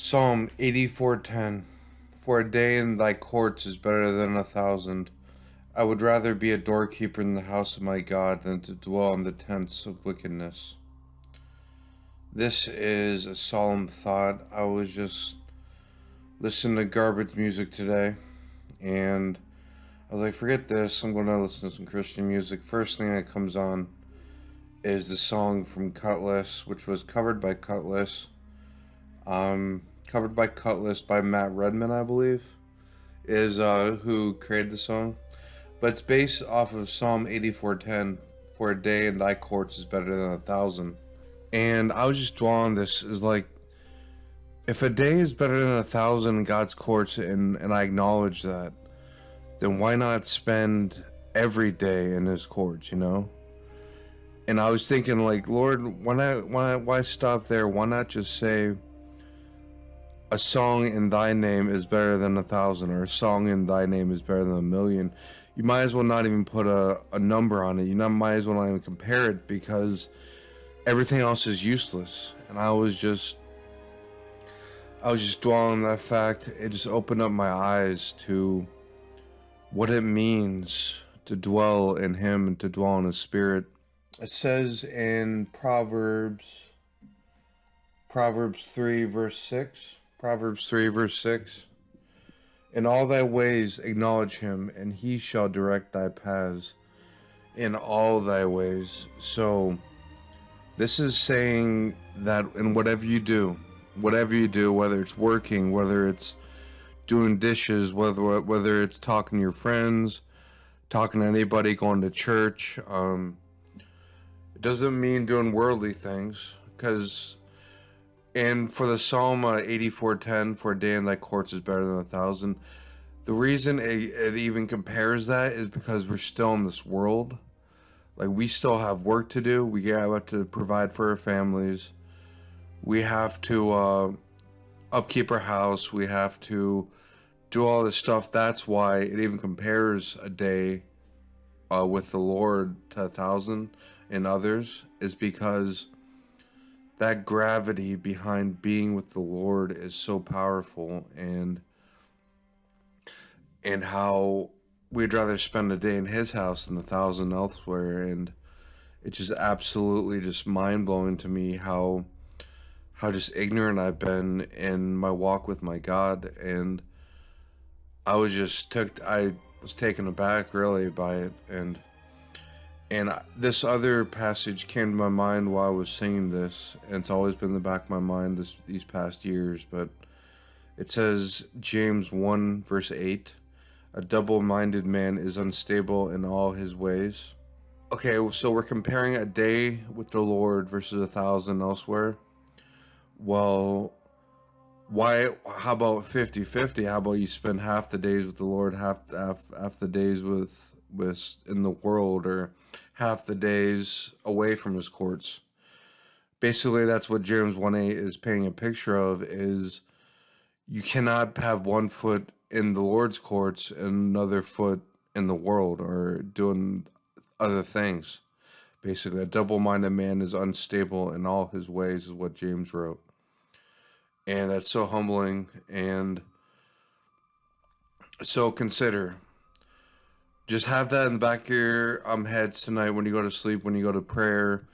Psalm 84:10. For a day in thy courts is better than 1,000. I would rather be a doorkeeper in the house of my God than to dwell in the tents of wickedness. This is a solemn thought. I was just listening to garbage music today, and I was like, forget this, I'm going to listen to some Christian music. First thing that comes on is the song from Cutlass, which was covered by Cutlass. Covered by Cutlass by Matt Redman, I believe, is who created the song. But it's based off of Psalm 84:10. For a day in thy courts is better than 1,000. And I was just dwelling on this is like, if a day is better than 1,000 in God's courts, and I acknowledge that, then why not spend every day in His courts? And I was thinking, like, Lord, why stop there? Why not just say, a song in thy name is better than 1,000, or a song in thy name is better than 1,000,000. You might as well not even put a number on it. Might as well not even compare it, because everything else is useless. And I was just dwelling on that fact. It just opened up my eyes to what it means to dwell in Him and to dwell in His Spirit. It says in Proverbs 3 verse 6. Proverbs 3 verse 6. In all thy ways acknowledge Him, and He shall direct thy paths. In all thy ways. So this is saying that in whatever you do, whether it's working, whether it's doing dishes, whether it's talking to your friends, talking to anybody, going to church, it doesn't mean doing worldly things, and for the Psalm 84:10, for a day in thy courts is better than 1,000. The reason it even compares that is because we're still in this world. Like, we still have work to do. We have to provide for our families. We have to upkeep our house. We have to do all this stuff. That's why it even compares a day with the Lord to 1,000 and others, is because that gravity behind being with the Lord is so powerful, and how we'd rather spend a day in His house than 1,000 elsewhere. And it's just absolutely just mind-blowing to me how just ignorant I've been in my walk with my God. And I was taken aback really by it. And this other passage came to my mind while I was singing this, and it's always been in the back of my mind these past years. But it says, James 1 verse 8, a double-minded man is unstable in all his ways. Okay, so we're comparing a day with the Lord versus 1,000 elsewhere. Well, how about 50-50? How about you spend half the days with the Lord, half the days with in the world, or half the days away from His courts? Basically, that's what James 1:8 is painting a picture of, is you cannot have one foot in the Lord's courts and another foot in the world, or doing other things. Basically, a double-minded man is unstable in all his ways, is what James wrote. And that's so humbling. And so consider, just have that in the back of your heads tonight when you go to sleep, when you go to prayer.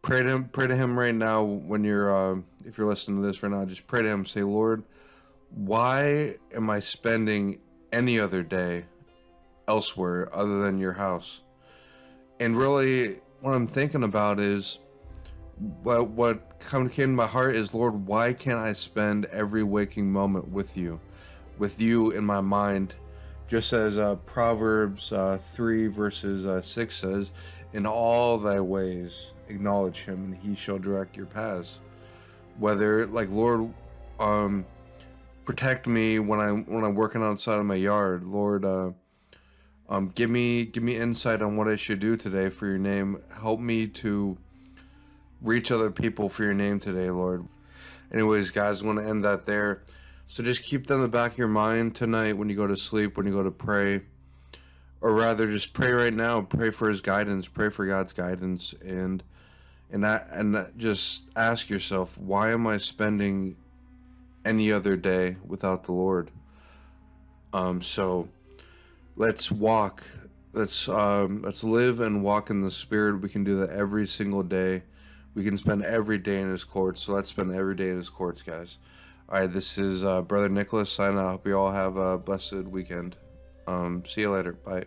Pray to Him right now. When you're if you're listening to this right now, just pray to Him. Say, Lord, why am I spending any other day elsewhere other than your house? And really, what I'm thinking about is, what came to my heart is, Lord, why can't I spend every waking moment with you in my mind? Just as Proverbs 3 verses 6 says, in all thy ways acknowledge Him, and He shall direct your paths. Whether, like, Lord, protect me when I'm working outside of my yard. Lord, give me insight on what I should do today for your name. Help me to reach other people for your name today, Lord. Anyways, guys, I want to end that there. So just keep that in the back of your mind tonight when you go to sleep, when you go to pray. Or rather, just pray right now. Pray for His guidance. Pray for God's guidance. And just ask yourself, why am I spending any other day without the Lord. So let's walk. Let's live and walk in the Spirit. We can do that every single day. We can spend every day in His courts. So let's spend every day in His courts, guys. All right, this is Brother Nicholas signing out. Hope you all have a blessed weekend. See you later. Bye.